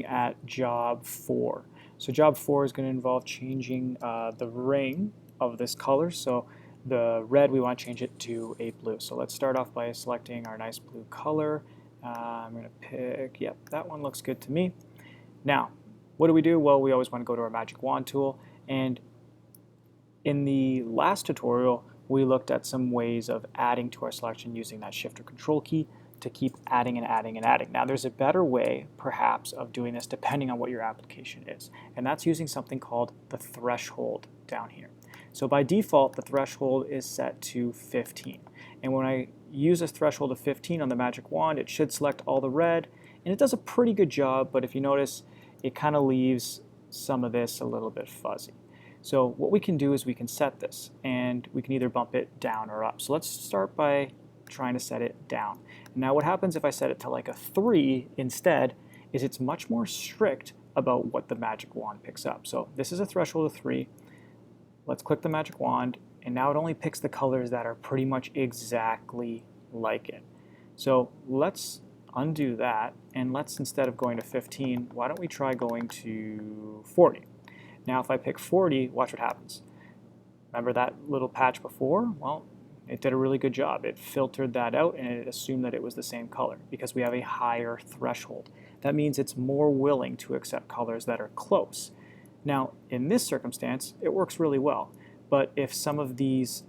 at job 4. So job 4 is going to involve changing the ring of this color. So the red, we want to change it to a blue. So let's start off by selecting our nice blue color. I'm going to pick, yep, that one looks good to me. Now, what do? Well, we always want to go to our magic wand tool, and in the last tutorial, we looked at some ways of adding to our selection using that Shift or Control key to keep adding and adding and adding. Now, there's a better way, perhaps, of doing this depending on what your application is, and that's using something called the threshold down here. So by default, the threshold is set to 15. And when I use a threshold of 15 on the magic wand, it should select all the red, and it does a pretty good job, but if you notice, it kind of leaves some of this a little bit fuzzy. So what we can do is we can set this, and we can either bump it down or up. So let's start by trying to set it down. Now what happens if I set it to like a 3 instead is it's much more strict about what the magic wand picks up. So this is a threshold of 3. Let's click the magic wand, and now it only picks the colors that are pretty much exactly like it. So let's undo that, and let's, instead of going to 15, why don't we try going to 40? Now if I pick 40, watch what happens. Remember that little patch before? Well, it did a really good job. It filtered that out and it assumed that it was the same color because we have a higher threshold. That means it's more willing to accept colors that are close. Now, in this circumstance, it works really well. But if some of these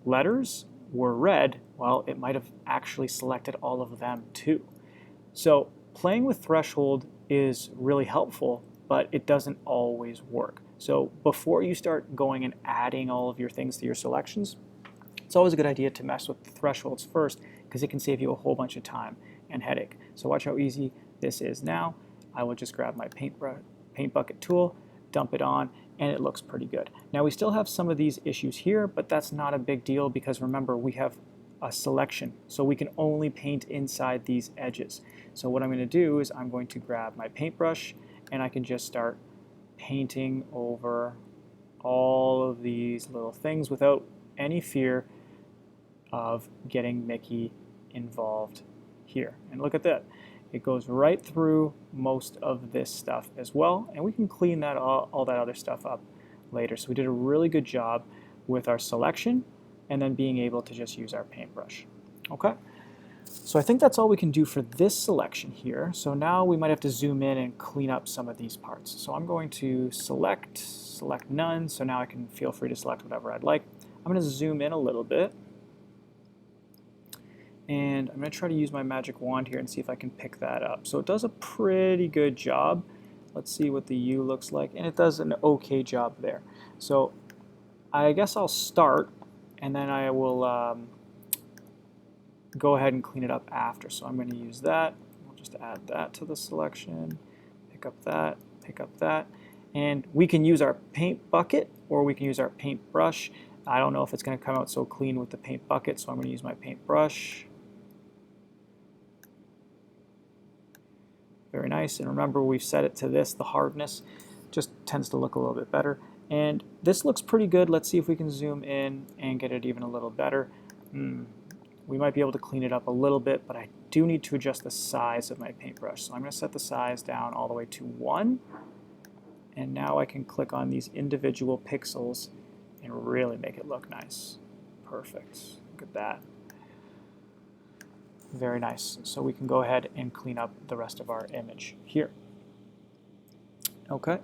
letters were red, well, it might have actually selected all of them too. So playing with threshold is really helpful, but it doesn't always work. So before you start going and adding all of your things to your selections, it's always a good idea to mess with the thresholds first because it can save you a whole bunch of time and headache. So watch how easy this is now. I will just grab my paint bucket tool, dump it on, and it looks pretty good. Now we still have some of these issues here, but that's not a big deal because remember, we have a selection, so we can only paint inside these edges. So what I'm going to do is I'm going to grab my paintbrush and I can just start painting over all of these little things without any fear of getting Mickey involved here. And look at that. It goes right through most of this stuff as well, and we can clean that all that other stuff up later. So we did a really good job with our selection and then being able to just use our paintbrush. Okay, so I think that's all we can do for this selection here. So now we might have to zoom in and clean up some of these parts. So I'm going to select none, so now I can feel free to select whatever I'd like. I'm going to zoom in a little bit. And I'm going to try to use my magic wand here and see if I can pick that up. So it does a pretty good job. Let's see what the U looks like. And it does an okay job there. So I guess I'll start, and then I will go ahead and clean it up after. So I'm going to use that. I'll just add that to the selection. Pick up that, pick up that. And we can use our paint bucket, or we can use our paintbrush. I don't know if it's going to come out so clean with the paint bucket, so I'm going to use my paintbrush. Very nice, and remember we've set it to this, the hardness just tends to look a little bit better. And this looks pretty good. Let's see if we can zoom in and get it even a little better. We might be able to clean it up a little bit, but I do need to adjust the size of my paintbrush. So I'm going to set the size down all the way to 1. And now I can click on these individual pixels and really make it look nice. Perfect. Look at that. Very nice. So we can go ahead and clean up the rest of our image here. Okay.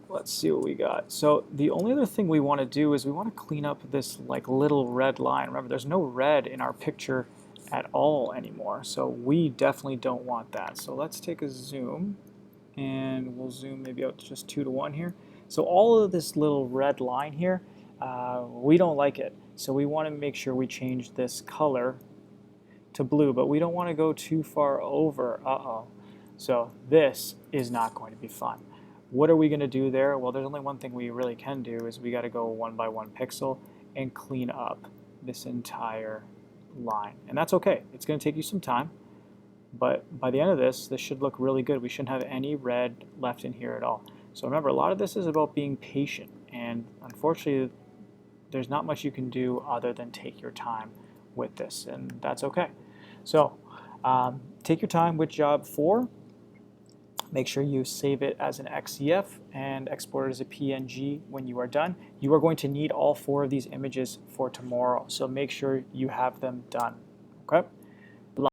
Let's see what we got. So the only other thing we want to do is we want to clean up this like little red line. Remember, there's no red in our picture at all anymore. So we definitely don't want that. So let's take a zoom, and we'll zoom maybe out to just 2 to 1 here. So all of this little red line here, we don't like it. So we want to make sure we change this color to blue, but we don't want to go too far over. So this is not going to be fun. What are we going to do there? Well, there's only one thing we really can do is we got to go 1 by 1 pixel and clean up this entire line. And that's okay. It's going to take you some time, but by the end of this should look really good. We shouldn't have any red left in here at all. So remember, a lot of this is about being patient, and unfortunately there's not much you can do other than take your time with this, and that's okay. So take your time with job 4. Make sure you save it as an XCF and export it as a PNG when you are done. You are going to need all 4 of these images for tomorrow, so make sure you have them done. Okay?